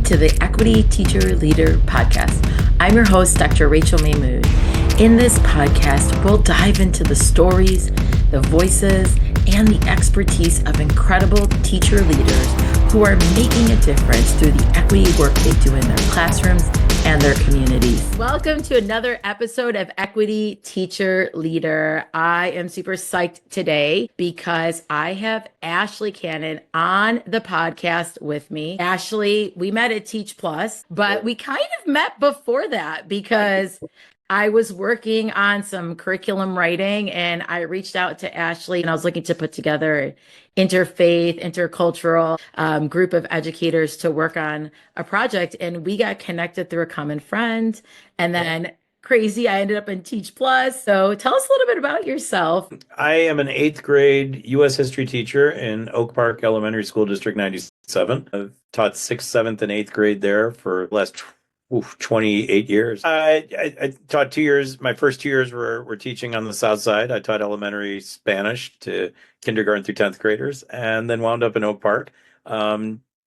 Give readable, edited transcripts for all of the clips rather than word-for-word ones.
to the Equity Teacher Leader Podcast. I'm your host, Dr. Rachael Mahmood. In this podcast, we'll dive into the stories, the voices, and the expertise of incredible teacher leaders who are making a difference through the equity work they do in their classrooms and their communities. Welcome to another episode of Equity Teacher Leader. I am super psyched today because I have Ashley Cannon on the podcast with me. Ashley, we met at Teach Plus, but we kind of met before that because I was working on some curriculum writing and I reached out to Ashley and I was looking to put together an interfaith, intercultural group of educators to work on a project. And we got connected through a common friend. And then crazy, I ended up in Teach Plus. So tell us a little bit about yourself. I am an 8th grade U.S. history teacher in Oak Park Elementary School District 97. I've taught 6th, 7th, and 8th grade there for the last 28 years. I taught 2 years. My first 2 years were teaching on the South Side. I taught elementary Spanish to kindergarten through 10th graders, and then wound up in Oak Park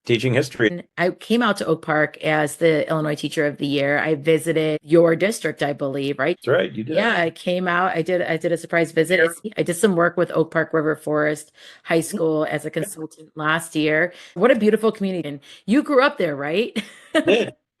teaching history. And I came out to Oak Park as the Illinois Teacher of the Year. I visited your district, I believe, right? That's right, you did. Yeah, I came out. I did a surprise visit. I did some work with Oak Park River Forest High School as a consultant last year. What a beautiful community. And you grew up there, right?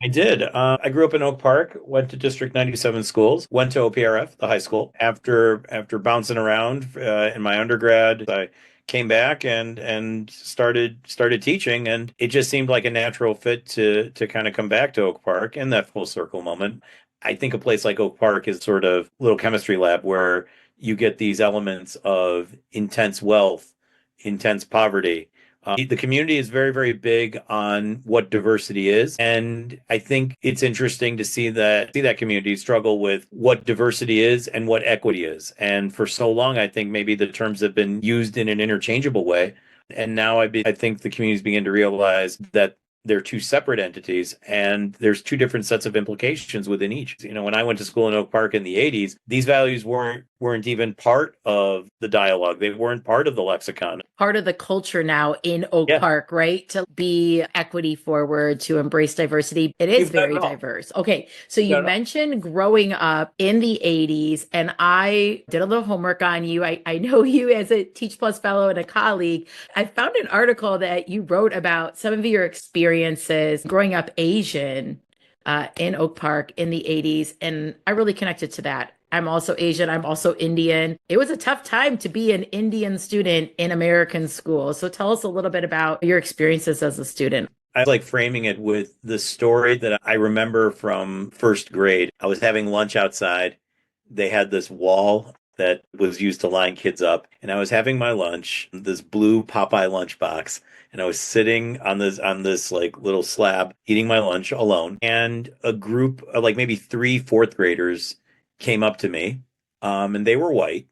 I did. I grew up in Oak Park, went to District 97 schools, went to OPRF, the high school. After bouncing around in my undergrad, I came back and started teaching, and it just seemed like a natural fit to kind of come back to Oak Park in that full circle moment. I think a place like Oak Park is sort of a little chemistry lab where you get these elements of intense wealth, intense poverty. The community is very, very big on what diversity is. And I think it's interesting to see that community struggle with what diversity is and what equity is. And for so long, I think maybe the terms have been used in an interchangeable way. And now I think the communities begin to realize that they're two separate entities and there's two different sets of implications within each. You know, when I went to school in Oak Park in the 80s, these values weren't even part of the dialogue. They weren't part of the lexicon. Part of the culture now in Oak Park, right? To be equity forward, to embrace diversity. It is very diverse. Okay. So you mentioned growing up in the 80s, and I did a little homework on you. I know you as a Teach Plus fellow and a colleague. I found an article that you wrote about some of your experiences growing up Asian in Oak Park in the 80s. And I really connected to that. I'm also Asian. I'm also Indian. It was a tough time to be an Indian student in American school. So tell us a little bit about your experiences as a student. I like framing it with the story that I remember from first grade. I was having lunch outside. They had this wall that was used to line kids up. And I was having my lunch, this blue Popeye lunchbox. And I was sitting on this like little slab, eating my lunch alone. And a group of like maybe 3 4th graders came up to me, and they were white,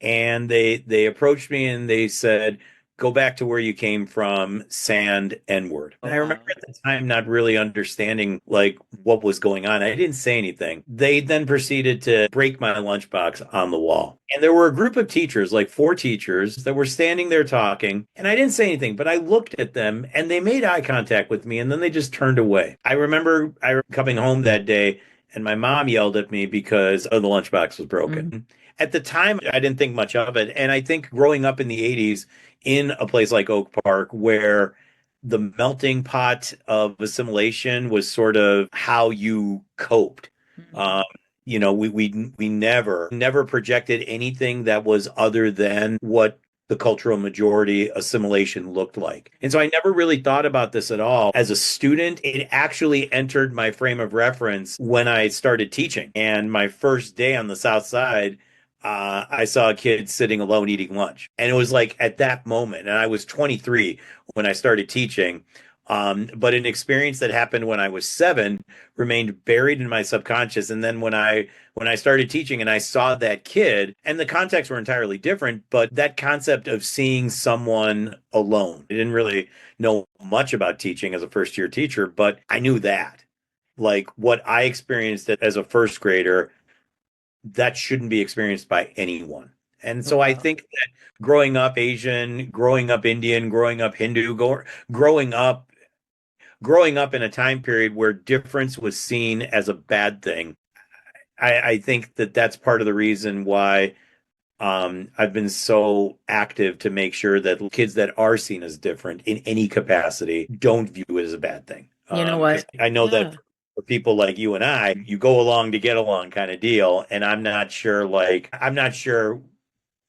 and they approached me and they said, "Go back to where you came from, sand N-word." And I remember at the time not really understanding like what was going on. I didn't say anything. They then proceeded to break my lunchbox on the wall. And there were a group of teachers, like 4 teachers, that were standing there talking. And I didn't say anything, but I looked at them and they made eye contact with me and then they just turned away. I remember coming home that day and my mom yelled at me because the lunchbox was broken. Mm-hmm. At the time, I didn't think much of it. And I think growing up in the 80s in a place like Oak Park, where the melting pot of assimilation was sort of how you coped. Mm-hmm. You know, we never projected anything that was other than what the cultural majority assimilation looked like. And so I never really thought about this at all. As a student, it actually entered my frame of reference when I started teaching. And my first day on the South Side, I saw a kid sitting alone eating lunch. And it was like at that moment, and I was 23 when I started teaching. But an experience that happened when I was 7 remained buried in my subconscious. And then when I started teaching and I saw that kid, and the contexts were entirely different, but that concept of seeing someone alone, I didn't really know much about teaching as a first-year teacher, but I knew that. Like what I experienced as a first grader, that shouldn't be experienced by anyone. And so I think that growing up Asian, growing up Indian, growing up Hindu, growing up growing up in a time period where difference was seen as a bad thing, I think that that's part of the reason why I've been so active to make sure that kids that are seen as different in any capacity don't view it as a bad thing. You know Because what? I know that Yeah. for people like you and I, you go along to get along kind of deal. And I'm not sure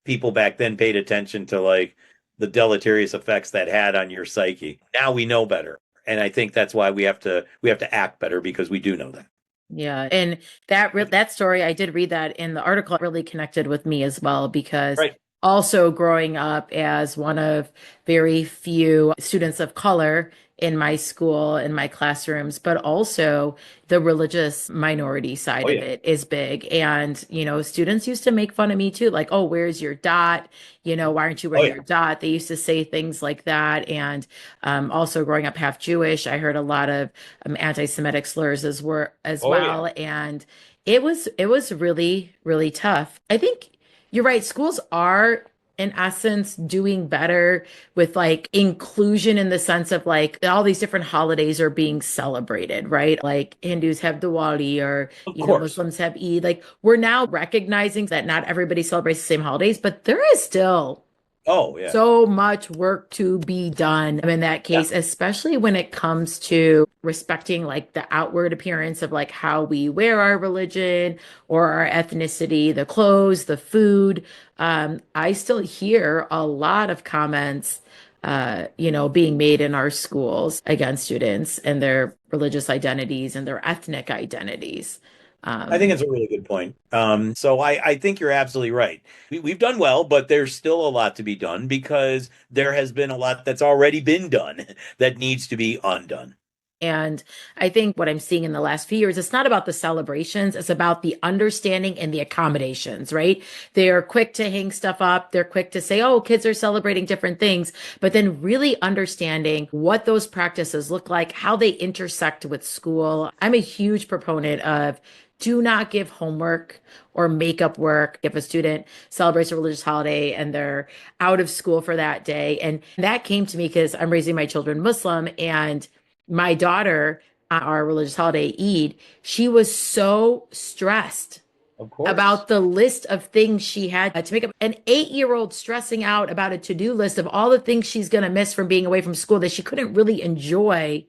people back then paid attention to like the deleterious effects that had on your psyche. Now we know better. And I think that's why we have to act better because we do know that. Yeah, and that story, I did read that in the article, really connected with me as well because Right. also growing up as one of very few students of color in my school, in my classrooms, but also the religious minority Oh side of yeah. it is big. And, students used to make fun of me too, like, oh, where's your dot? Why aren't you Oh wearing yeah. your dot? They used to say things like that. And also growing up half Jewish, I heard a lot of anti-Semitic slurs as Oh yeah. well, and it was really really tough. I think you're right. Schools are in essence doing better with like inclusion in the sense of like all these different holidays are being celebrated, right? Like Hindus have Diwali or Of course. Muslims have Eid. Like we're now recognizing that not everybody celebrates the same holidays, but there is still Oh yeah. so much work to be done in that Yeah. case, especially when it comes to respecting like the outward appearance of like how we wear our religion or our ethnicity, the clothes, the food. I still hear a lot of comments, being made in our schools against students and their religious identities and their ethnic identities. I think Um, it's a really good point. I think you're absolutely right. We've done well, but there's still a lot to be done because there has been a lot that's already been done that needs to be undone. And I think what I'm seeing in the last few years, it's not about the celebrations, it's about the understanding and the accommodations, right? They are quick to hang stuff up. They're quick to say, oh, kids are celebrating different things, but then really understanding what those practices look like, how they intersect with school. I'm a huge proponent of do not give homework or makeup work if a student celebrates a religious holiday and they're out of school for that day. And that came to me because I'm raising my children Muslim, and my daughter, on our religious holiday, Eid, she was so stressed Of course. about the list of things she had to make up. An 8-year-old stressing out about a to-do list of all the things she's going to miss from being away from school that she couldn't really enjoy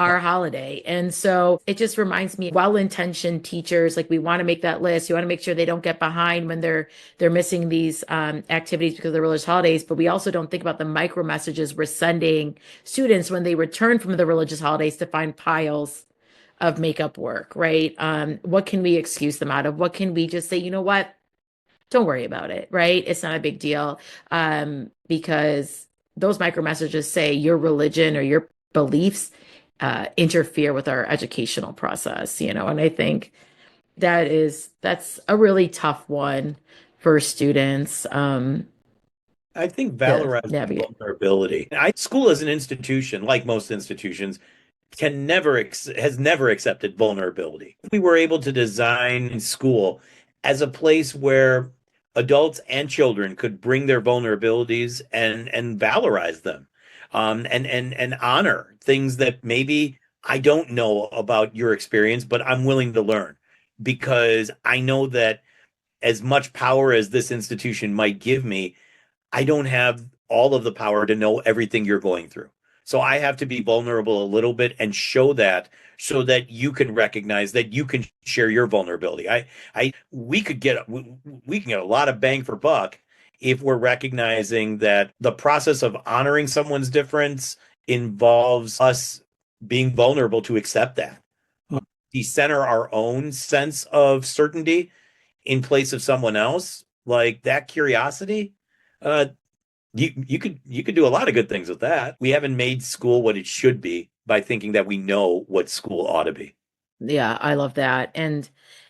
our holiday. And so it just reminds me, well-intentioned teachers, like we want to make that list. You want to make sure they don't get behind when they're missing these activities because of the religious holidays. But we also don't think about the micro messages we're sending students when they return from the religious holidays to find piles of makeup work, right? What can we excuse them out of? What can we just say, you know what? Don't worry about it, right? It's not a big deal. Because those micro messages say your religion or your beliefs interfere with our educational process, and I think that's a really tough one for students I think to valorizing navigate. vulnerability. School as an institution, like most institutions, has never accepted vulnerability. We were able to design school as a place where adults and children could bring their vulnerabilities and valorize them, and honor things that maybe I don't know about your experience, but I'm willing to learn because I know that as much power as this institution might give me, I don't have all of the power to know everything you're going through. So I have to be vulnerable a little bit and show that so that you can recognize that you can share your vulnerability. We could we can get a lot of bang for buck if we're recognizing that the process of honoring someone's difference involves us being vulnerable to accept that. Decenter our own sense of certainty in place of someone else, like that curiosity. Uh, you could do a lot of good things with that. We haven't made school what it should be by thinking that we know what school ought to be. Yeah, I love that. And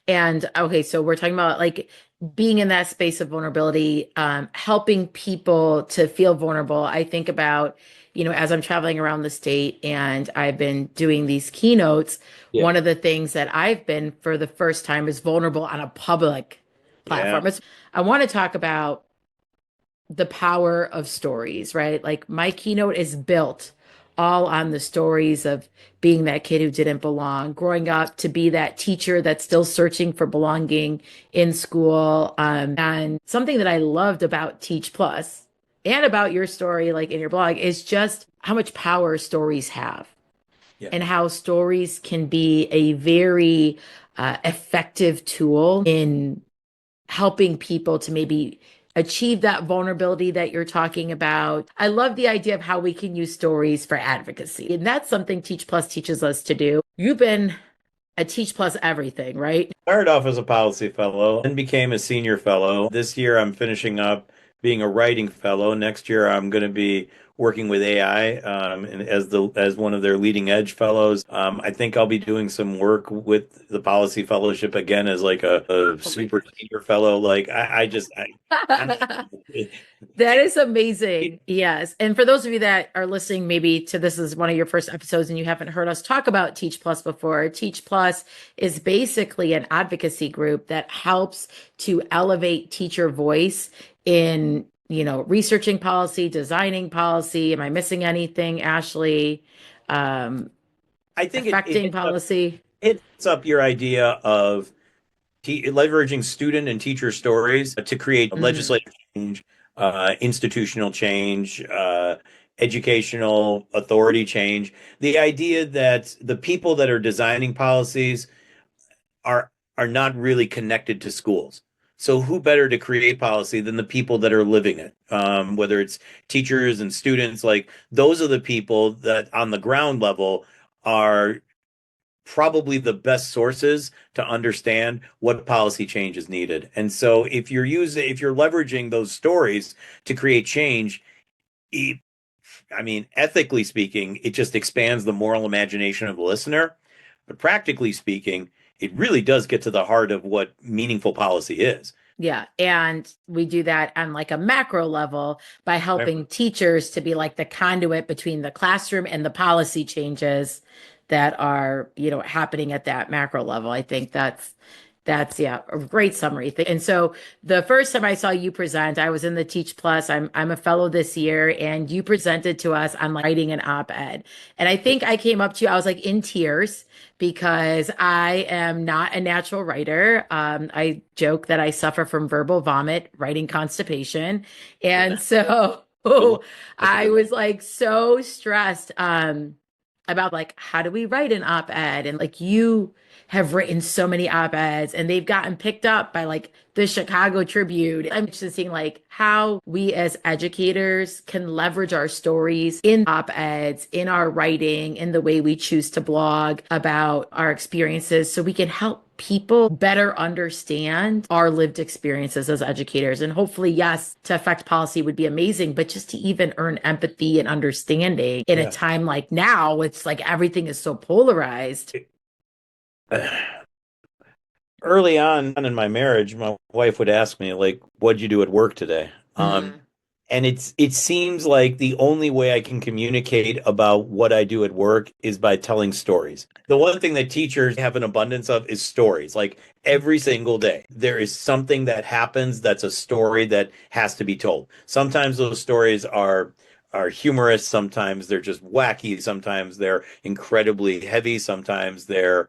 okay, so we're talking about like being in that space of vulnerability, helping people to feel vulnerable. I think about, as I'm traveling around the state and I've been doing these keynotes, Yeah. one of the things that I've been for the first time is vulnerable on a public Yeah. platform. I want to talk about the power of stories, right? Like my keynote is built all on the stories of being that kid who didn't belong, growing up to be that teacher that's still searching for belonging in school. And something that I loved about Teach Plus and about your story, like in your blog, is just how much power stories have Yeah. and how stories can be a very effective tool in helping people to maybe achieve that vulnerability that you're talking about. I love the idea of how we can use stories for advocacy. And that's something Teach Plus teaches us to do. You've been a Teach Plus everything, right? Started off as a policy fellow, then became a senior fellow. This year, I'm finishing up being a writing fellow. Next year, I'm going to be working with AI and as one of their leading edge fellows. I think I'll be doing some work with the policy fellowship again as like a Oh my super senior fellow. Like I'm God. That is amazing. Yes. And for those of you that are listening, maybe to this is one of your first episodes and you haven't heard us talk about Teach Plus before, Teach Plus is basically an advocacy group that helps to elevate teacher voice in, researching policy, designing policy. Am I missing anything, Ashley? Um, I think it Affecting policy. hits up your idea of leveraging student and teacher stories to create Mhm. legislative change, institutional change, educational authority change. The idea that the people that are designing policies are are not really connected to schools. So who better to create policy than the people that are living it? Whether it's teachers and students, like those are the people that on the ground level are probably the best sources to understand what policy change is needed. And so if you're leveraging those stories to create change, I mean, ethically speaking, it just expands the moral imagination of the listener. But practically speaking, it really does get to the heart of what meaningful policy is. Yeah. And we do that on like a macro level by Right. helping teachers to be like the conduit between the classroom and the policy changes that are, happening at that macro level. I think that's yeah, a great summary. And so the first time I saw you present, I was in the Teach Plus. I'm a fellow this year, and you presented to us on like writing an op-ed. And I think I came up to you, I was like in tears because I am not a natural writer. I joke that I suffer from verbal vomit, writing constipation. And so Good luck. That's a I good one. was like so stressed about like how do we write an op-ed, and like you have written so many op-eds and they've gotten picked up by like the Chicago Tribune. I'm just seeing like how we as educators can leverage our stories in op-eds, in our writing, in the way we choose to blog about our experiences so we can help people better understand our lived experiences as educators. And hopefully, yes, to affect policy would be amazing, but just to even earn empathy and understanding in a Yeah. time like now, it's like everything is so polarized. Early on in my marriage, my wife would ask me, like, what'd you do at work today? Mhm. And it seems like the only way I can communicate about what I do at work is by telling stories. The one thing that teachers have an abundance of is stories. Like every single day, there is something that happens that's a story that has to be told. Sometimes those stories are humorous, sometimes they're just wacky, sometimes they're incredibly heavy, sometimes they're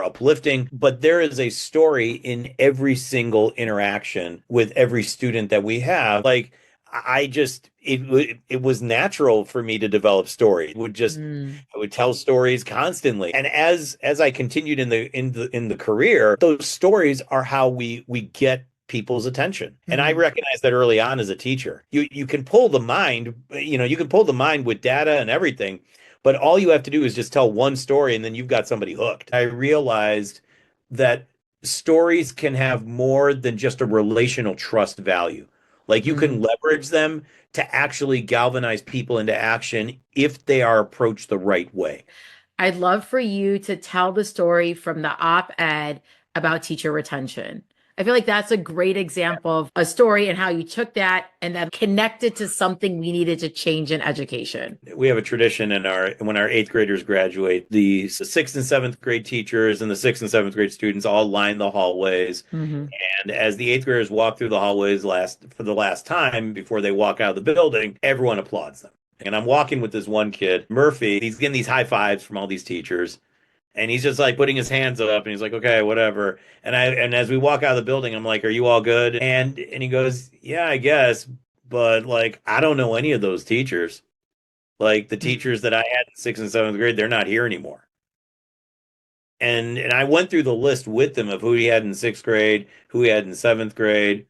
uplifting, but there is a story in every single interaction with every student that we have. Like I just it was natural for me to develop stories. Mm. I would tell stories constantly. And as I continued in the career, those stories are how we get people's attention. And I Mhm. recognized that early on as a teacher. You can pull the mind, you can pull the mind with data and everything, but all you have to do is just tell one story and then you've got somebody hooked. I realized that stories can have more than just a relational trust value. Like you can Mhm. leverage them to actually galvanize people into action if they are approached the right way. I'd love for you to tell the story from the op-ed about teacher retention. I feel like that's a great example of a story and how you took that and then connected to something we needed to change in education. We have a tradition in our when our eighth graders graduate, the sixth and seventh grade teachers and the sixth and seventh grade students all line the hallways. Mhm. And as the eighth graders walk through the hallways for the last time before they walk out of the building, everyone applauds them. And I'm walking with this one kid, Murphy. He's getting these high fives from all these teachers. And he's just like putting his hands up and he's like, okay, whatever. And as we walk out of the building, I'm like, are you all good? And he goes, yeah, I guess. But like, I don't know any of those teachers. Like the Mm. teachers that I had in sixth and seventh grade, they're not here anymore. And I went through the list with him of who he had in sixth grade, who he had in seventh grade,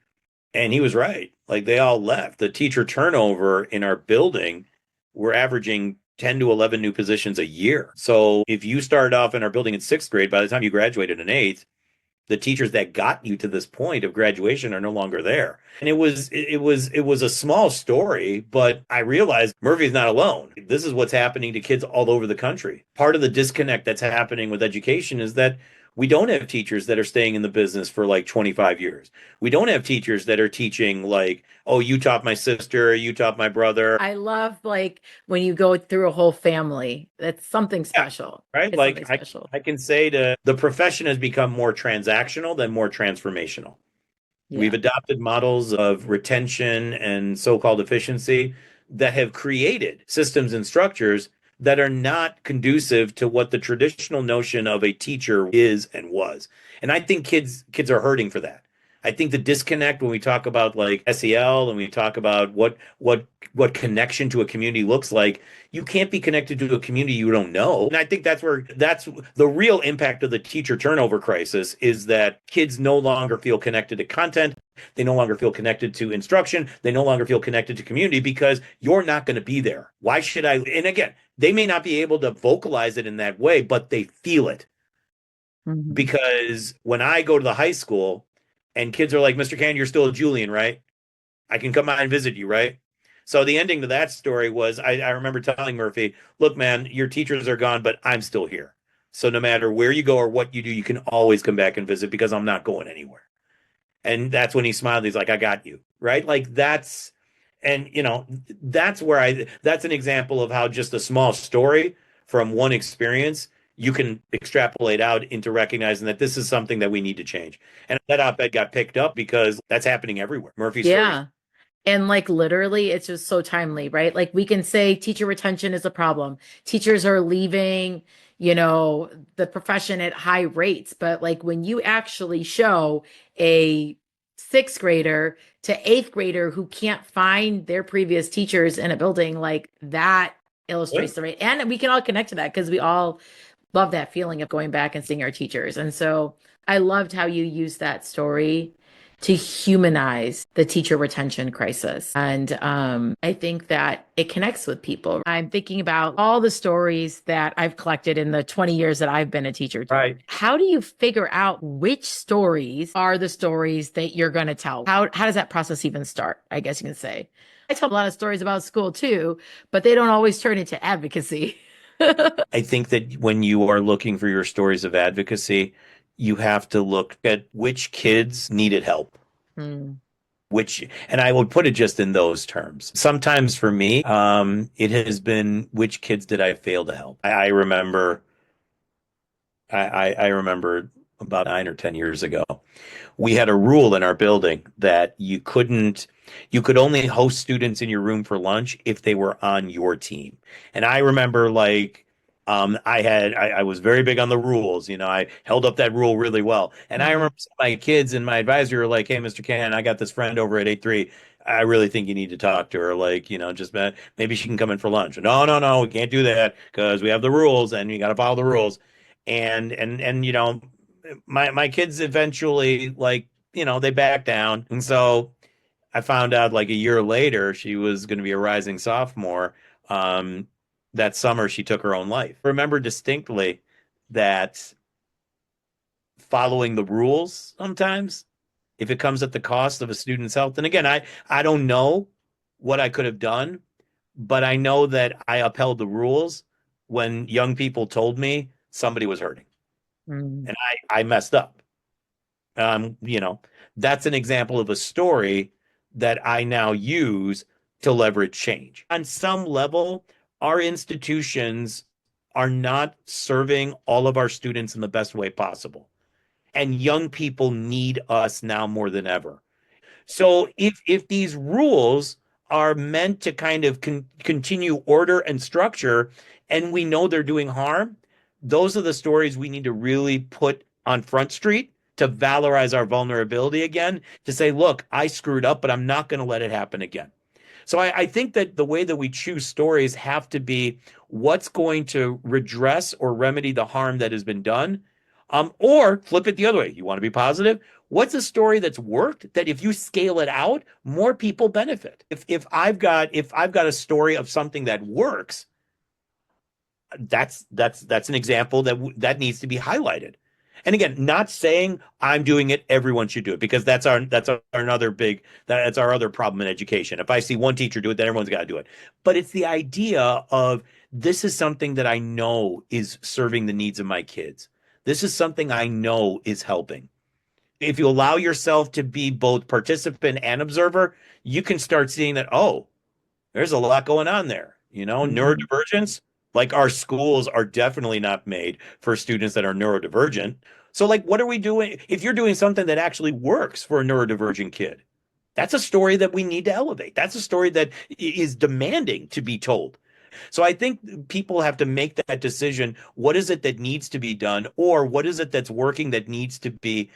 and he was right. Like they all left. The teacher turnover in our building, we're averaging 10 to 11 new positions a year. So if you started off in our building in sixth grade, by the time you graduated in eighth, the teachers that got you to this point of graduation are no longer there. And it was a small story, but I realized Murphy's not alone. This is what's happening to kids all over the country. Part of the disconnect that's happening with education is that we don't have teachers that are staying in the business for like 25 years. We don't have teachers that are teaching like, oh, you taught my sister, you taught my brother. I love like when you go through a whole family. That's something Yeah, special. right? It's something Like I special. I can say to the profession has become more transactional than more transformational. We've Yeah. adopted models of retention and so-called efficiency that have created systems and structures that are not conducive to what the traditional notion of a teacher is and was. And I think kids are hurting for that. I think the disconnect when we talk about like SEL and we talk about what connection to a community looks like, you can't be connected to a community you don't know. And I think that's the real impact of the teacher turnover crisis is that kids no longer feel connected to content. They no longer feel connected to instruction. They no longer feel connected to community because you're not going to be there. Why should I? And again, they may not be able to vocalize it in that way, but they feel it. Mhm. Because when I go to the high school and kids are like, Mr. Can, you're still a Julian, right? I can come out and visit you, right? So the ending to that story was I remember telling Murphy, look, man, your teachers are gone, but I'm still here. So no matter where you go or what you do, you can always come back and visit because I'm not going anywhere. And that's when he smiled. He's like, I got you. Right. Like that's, and that's an example of how just a small story from one experience, you can extrapolate out into recognizing that this is something that we need to change. And that op-ed got picked up because that's happening everywhere. Murphy's stories. Yeah. And like literally, it's just so timely, right? Like we can say teacher retention is a problem. Teachers are leaving, the profession at high rates. But like when you actually show a sixth grader to eighth grader who can't find their previous teachers in a building, like that Yeah. illustrates the rate. And we can all connect to that because we all love that feeling of going back and seeing our teachers. And so I loved how you used that story to humanize the teacher retention crisis. And I think that it connects with people. I'm thinking about all the stories that I've collected in the 20 years that I've been a teacher too. Right. How do you figure out which stories are the stories that you're going to tell? How does that process even start? I guess you can say. I tell a lot of stories about school too, but they don't always turn into advocacy. I think that when you are looking for your stories of advocacy, you have to look at which kids needed help. Mm, And I would put it just in those terms. Sometimes for me, it has been which kids did I fail to help? I remember about 9 or 10 years ago, we had a rule in our building that you could only host students in your room for lunch if they were on your team. And I remember like, I was very big on the rules. I held up that rule really well. And I mm, remember some of my kids and my advisor were like, hey, Mr. Can, I got this friend over at 8-3. I really think you need to talk to her. Like, just maybe she can come in for lunch. No, no, no, we can't do that because we have the rules and you got to follow the rules. And my kids eventually like they backed down, and so I found out like a year later she was going to be a rising sophomore. um that summer she took her own life. I remember distinctly that following the rules sometimes, if it comes at the cost of a student's health, and again, I don't know what I could have done, but I know that I upheld the rules when young people told me somebody was hurting, mm. and I messed up. Um, you know, that's an example of a story that I now use to leverage change. On some level, our institutions are not serving all of our students in the best way possible. And young people need us now more than ever. So if these rules are meant to kind of continue order and structure, and we know they're doing harm, those are the stories we need to really put on Front Street to valorize our vulnerability again, to say, look, I screwed up, but I'm not going to let it happen again. So I think that the way that we choose stories have to be what's going to redress or remedy the harm that has been done. Or flip it the other way. You want to be positive? What's a story that's worked that if you scale it out, more people benefit? If I've got a story of something that works, that's an example that needs to be highlighted. And again, not saying I'm doing it, everyone should do it, because that's our other problem in education. If I see one teacher do it, then everyone's got to do it. But it's the idea of this is something that I know is serving the needs of my kids. This is something I know is helping. If you allow yourself to be both participant and observer, you can start seeing that, oh, there's a lot going on there. Neurodivergence, like our schools are definitely not made for students that are neurodivergent. So, like, what are we doing? If you're doing something that actually works for a neurodivergent kid, that's a story that we need to elevate. That's a story that is demanding to be told. So I think people have to make that decision. What is it that needs to be done? Or what is it that's working that needs to be,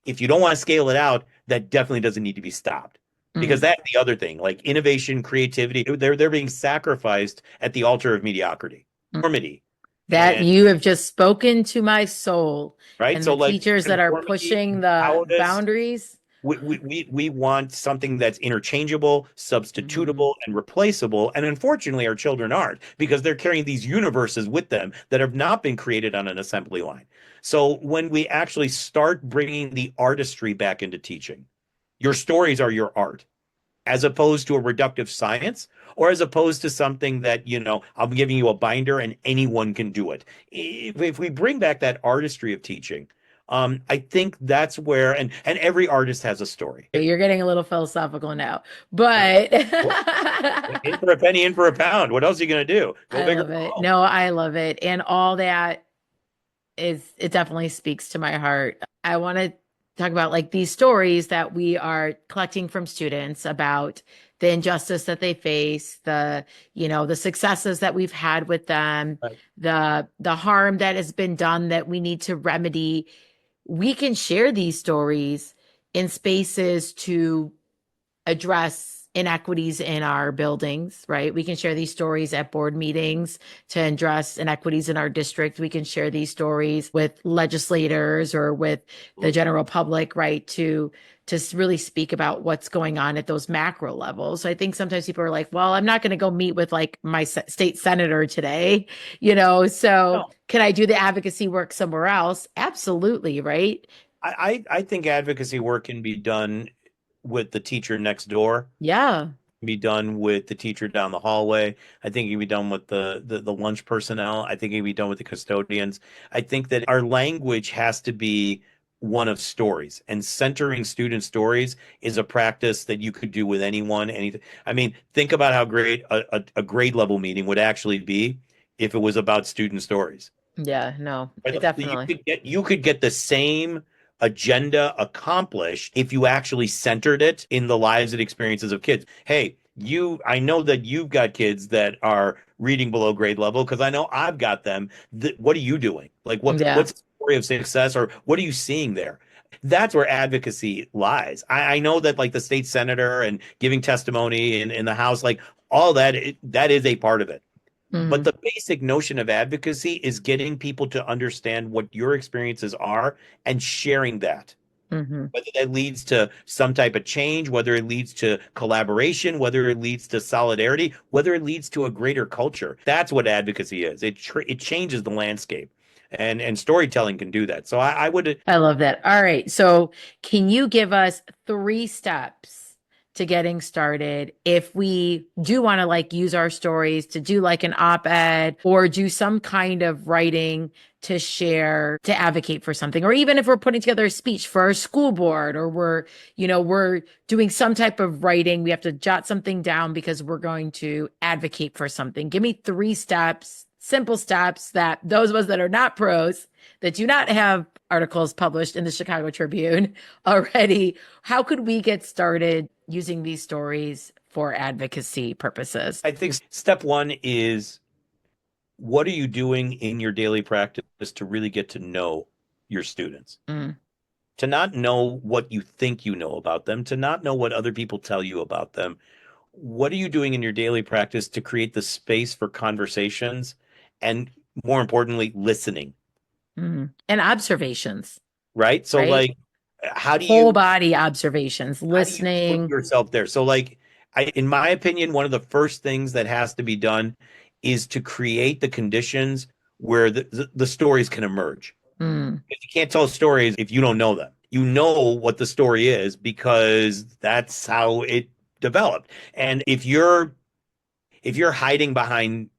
if you don't want to scale it out, that definitely doesn't need to be stopped. Because that's the other thing, like innovation, creativity, they're being sacrificed at the altar of mediocrity, conformity. That you have just spoken to my soul. Right. And So the like teachers that are pushing the boundaries. We want something that's interchangeable, substitutable, and replaceable. And unfortunately, our children aren't, because they're carrying these universes with them that have not been created on an assembly line. So when we actually start bringing the artistry back into teaching, your stories are your art, as opposed to a reductive science, or as opposed to something that, I'm giving you a binder and anyone can do it. If we bring back that artistry of teaching, I think that's where, and every artist has a story. You're getting a little philosophical now, but in for a penny, in for a pound. What else are you going to do? Go big or love it. go No, I love it. And all that it definitely speaks to my heart. I want to talk about like these stories that we are collecting from students about the injustice that they face, the successes that we've had with them, Right. the harm that has been done that we need to remedy. We can share these stories in spaces to address inequities in our buildings, right? We can share these stories at board meetings to address inequities in our district. We can share these stories with legislators or with the general public, right? To really speak about what's going on at those macro levels. So I think sometimes people are like, well, I'm not going to go meet with like my state senator today, so can I do the advocacy work somewhere else? Absolutely, right? I think advocacy work can be done with the teacher next door. Yeah. Be done with the teacher down the hallway. I think it can be done with the lunch personnel. I think it can be done with the custodians. I think that our language has to be one of stories, and centering student stories is a practice that you could do with anyone, anything. I mean, think about how great a grade level meeting would actually be if it was about student stories. Yeah, no, Right? definitely. You could get the same agenda accomplished if you actually centered it in the lives and experiences of kids. Hey, I know that you've got kids that are reading below grade level, because I know I've got them. What are you doing? Like, Yeah. what's the story of success, or what are you seeing there? That's where advocacy lies. I know that, like, the state senator and giving testimony in the House, like all that, that is a part of it. But the basic notion of advocacy is getting people to understand what your experiences are and sharing that. Whether that leads to some type of change, whether it leads to collaboration, whether it leads to solidarity, whether it leads to a greater culture. That's what advocacy is. It changes the landscape. And storytelling can do that. So I would. I love that. All right. So can you give us 3 steps to getting started if we do want to like use our stories to do like an op-ed or do some kind of writing to share, to advocate for something, or even if we're putting together a speech for our school board, or we're doing some type of writing, we have to jot something down because we're going to advocate for something. Give me 3 steps, simple steps, that those of us that are not pros, that do not have articles published in the Chicago Tribune already, how could we get started using these stories for advocacy purposes? I think step one is, what are you doing in your daily practice to really get to know your students? Mm, To not know what you think you know about them, to not know what other people tell you about them. What are you doing in your daily practice to create the space for conversations and, more importantly, listening, And observations, right? So right? like, how do Whole you body observations, how do you put listening. yourself there? So like, in my opinion, one of the first things that has to be done is to create the conditions where the stories can emerge. Mm, If you can't tell stories if you don't know them. You know what the story is because that's how it developed. And if you're hiding behind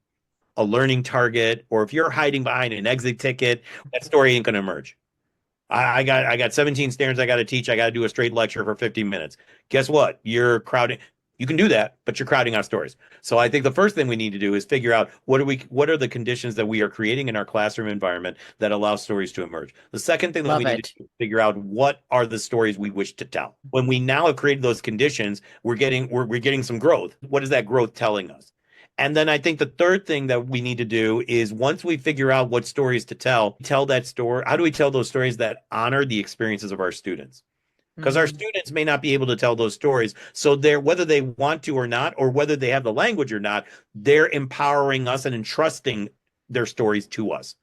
a learning target, or if you're hiding behind an exit ticket, that story ain't going to emerge. I got 17 standards I got to teach. I got to do a straight lecture for 15 minutes. Guess what? You're crowding. You can do that, but you're crowding out stories. So I think the first thing we need to do is figure out what are the conditions that we are creating in our classroom environment that allow stories to emerge. The second thing that we love need to it. do is figure out what are the stories we wish to tell. When we now have created those conditions, we're getting some growth. What is that growth telling us? And then I think the third thing that we need to do is, once we figure out what stories to tell that story. How do we tell those stories that honor the experiences of our students? Because our Mm, students may not be able to tell those stories. So whether they want to or not, or whether they have the language or not, they're empowering us and entrusting their stories to us.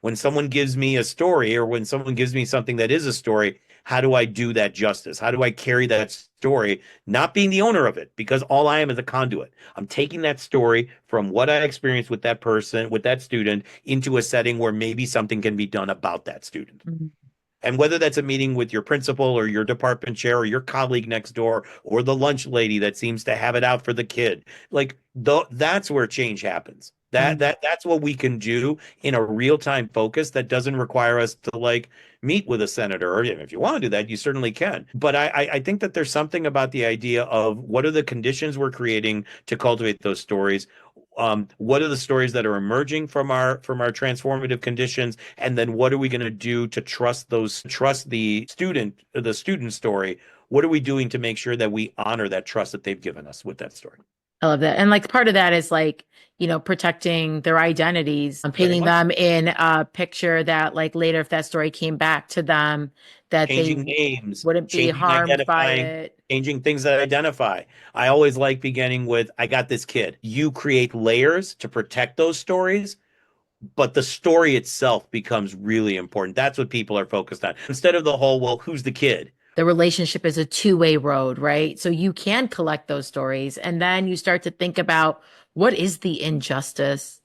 When someone gives me a story, or when someone gives me something that is a story, how do I do that justice? How do I carry that story, not being the owner of it? Because all I am is a conduit. I'm taking that story from what I experienced with that person, with that student, into a setting where maybe something can be done about that student. mm, And whether that's a meeting with your principal or your department chair or your colleague next door or the lunch lady that seems to have it out for the kid, like that's where change happens. That mm, that that's what we can do in a real-time focus that doesn't require us to like meet with a senator. Or if you want to do that, you certainly can. But I think that there's something about the idea of what are the conditions we're creating to cultivate those stories. What are the stories that are emerging from our transformative conditions, and then what are we going to do to trust the student story? What are we doing to make sure that we honor that trust that they've given us with that story? I love that. And like part of that is like, protecting their identities, Very painting much them in a picture that like later, if that story came back to them, that they changing names, wouldn't be changing harmed by identifying, it. changing things that identify. I always like beginning with, I got this kid. You create layers to protect those stories, but the story itself becomes really important. That's what people are focused on. Instead of the whole, well, who's the kid? The relationship is a two-way road, right? So you can collect those stories and then you start to think about what is the injustice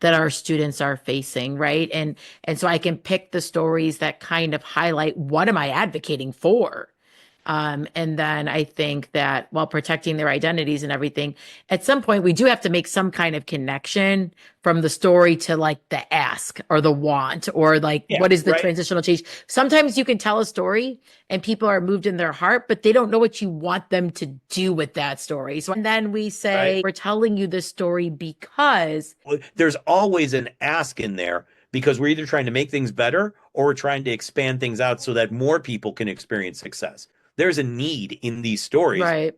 that our students are facing, right? And so I can pick the stories that kind of highlight what am I advocating for? And then I think that while protecting their identities and everything, at some point we do have to make some kind of connection from the story to like the ask or the want or like Yeah, what is the right, transitional change. Sometimes you can tell a story and people are moved in their heart, but they don't know what you want them to do with that story. So and then we right. say, we're telling you this story because Well, there's always an ask in there, because we're either trying to make things better or we're trying to expand things out so that more people can experience success. There's a need in these stories, right.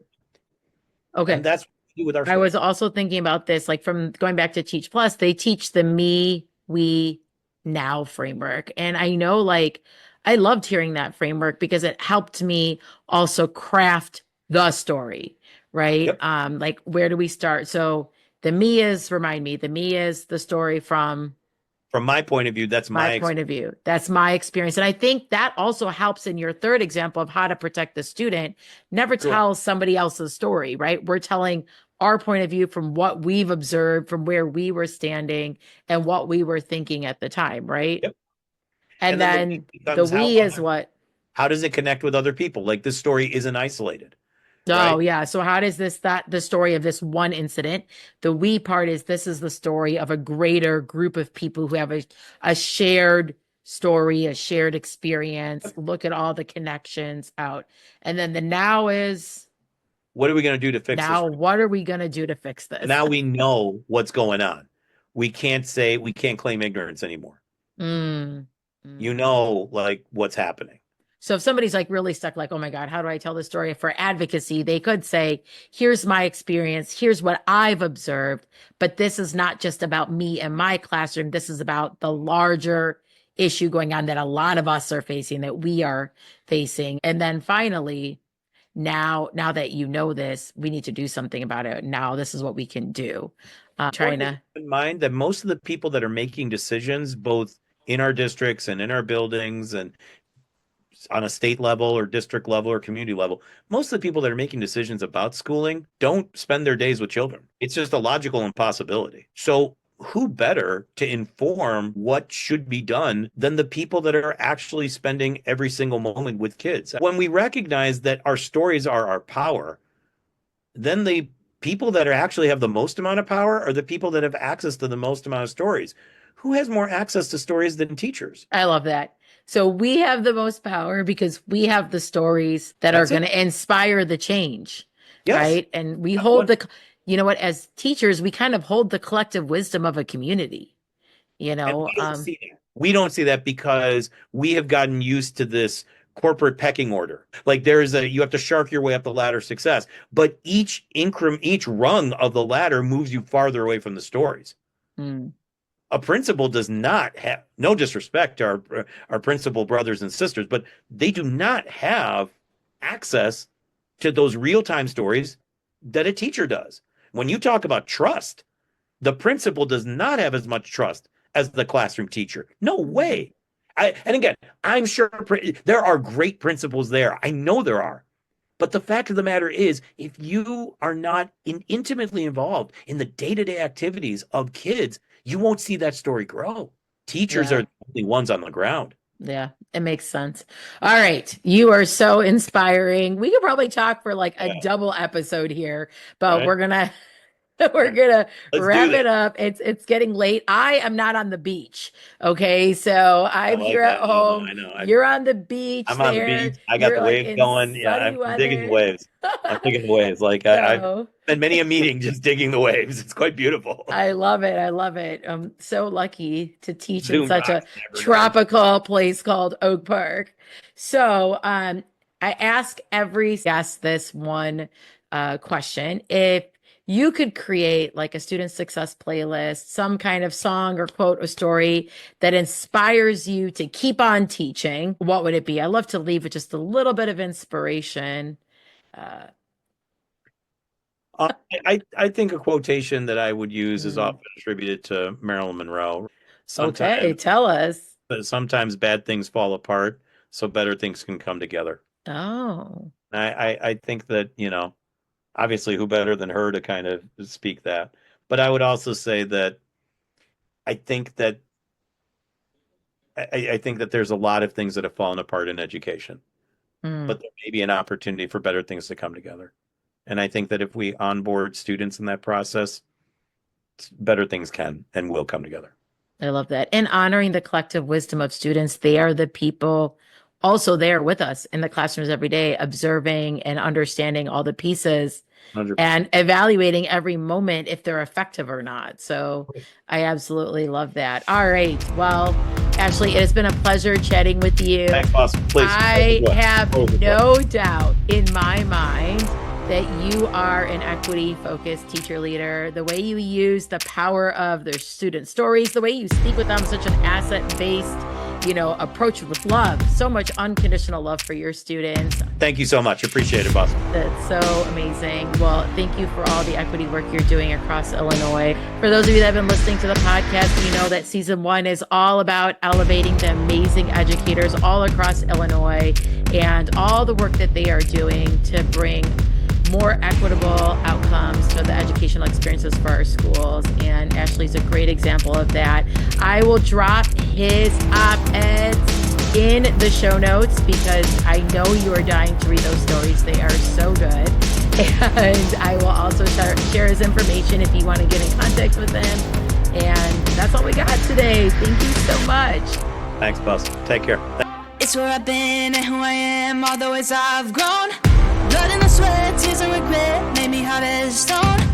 and Okay. that's what we do with our I was stories. also thinking about this, like from going back to Teach Plus, they teach the me, we, now framework. And I know, like, I loved hearing that framework because it helped me also craft the story, right? Yep. Like, where do we start? So the me is, remind me, the me is the story from From my point of view, that's my my point of view. That's my experience. And I think that also helps in your third example of how to protect the student. Never sure. tell somebody else's story, right? We're telling our point of view from what we've observed, from where we were standing and what we were thinking at the time, right? Yep. And And then the we then the becomes we is what? how does it connect with other people? Like, this story isn't isolated, Oh, right? yeah. So how does the story of this one incident? The we part is this is the story of a greater group of people who have a shared story, a shared experience. Look at all the connections out. And then the now is What are we going to do to fix this? now, what are we going to do to fix this? Now we know what's going on. We can't claim ignorance anymore. Mm, You mm. know, like, what's happening. So if somebody's like really stuck, like, oh my God, how do I tell this story for advocacy? They could say, here's my experience. Here's what I've observed. But this is not just about me and my classroom. This is about the larger issue going on that a lot of us are facing, that we are facing. And then finally, now that you know this, we need to do something about it. Now this is what we can do. Trying to keep in mind that most of the people that are making decisions, both in our districts and in our buildings and on a state level or district level or community level, most of the people that are making decisions about schooling don't spend their days with children. It's just a logical impossibility. So who better to inform what should be done than the people that are actually spending every single moment with kids? When we recognize that our stories are our power, then the people that are actually have the most amount of power are the people that have access to the most amount of stories. Who has more access to stories than teachers? I love that. So we have the most power because we have the stories that are going to inspire the change, right? And we hold you know what, as teachers, we kind of hold the collective wisdom of a community, you know. We don't see that because we have gotten used to this corporate pecking order. Like you have to shark your way up the ladder of success, but each rung of the ladder moves you farther away from the stories. A principal does not have, no disrespect to our principal brothers and sisters, but they do not have access to those real-time stories that a teacher does. When you talk about trust, the principal does not have as much trust as the classroom teacher. No way. And again, I'm sure there are great principals there. I know there are. But the fact of the matter is, if you are not intimately involved in the day-to-day activities of kids, you won't see that story grow. Teachers are the only ones on the ground. Yeah, it makes sense. All right. You are so inspiring. We could probably talk for like a double episode here, but we're going to wrap it up. It's getting late. I am not on the beach. Okay. So I'm here at home. I know. You're on the beach. I'm on the beach. I got the waves going. Yeah, I'm digging the waves. I'm digging the waves. Like I've been many a meeting just digging the waves. It's quite beautiful. I love it. I'm so lucky to teach in such a tropical place called Oak Park. So I ask every guest this one question. If you could create like a student success playlist, some kind of song or quote or story that inspires you to keep on teaching, what would it be? I love to leave with just a little bit of inspiration. I think a quotation that I would use is often attributed to Marilyn Monroe. Okay, tell us. But sometimes bad things fall apart, so better things can come together. Oh. I think that, obviously who better than her to kind of speak that. But I would also say that I think that there's a lot of things that have fallen apart in education, but there may be an opportunity for better things to come together. And I think that if we onboard students in that process, better things can and will come together. I love that. And honoring the collective wisdom of students. They are the people also there with us in the classrooms every day, observing and understanding all the pieces 100%. And evaluating every moment if they're effective or not. So I absolutely love that. All right. Well, Ashley, it has been a pleasure chatting with you. Thanks, boss. Please. I have no doubt in my mind that you are an equity-focused teacher leader. The way you use the power of their student stories, the way you speak with them, such an asset-based, approach with love, so much unconditional love for your students. Thank you so much. Appreciate it, boss. That's so amazing. Well, thank you for all the equity work you're doing across Illinois. For those of you that have been listening to the podcast, you know that season 1 is all about elevating the amazing educators all across Illinois and all the work that they are doing to bring more equitable outcomes to the educational experiences for our schools. And Ashley's a great example of that. I will drop his op-eds in the show notes because I know you are dying to read those stories. They are so good. And I will also share his information if you want to get in contact with him. And that's all we got today. Thank you so much. Thanks, boss. Take care. It's where I've been and who I am, all the ways I've grown. Blood and the sweat, tears and regret made me hard as stone.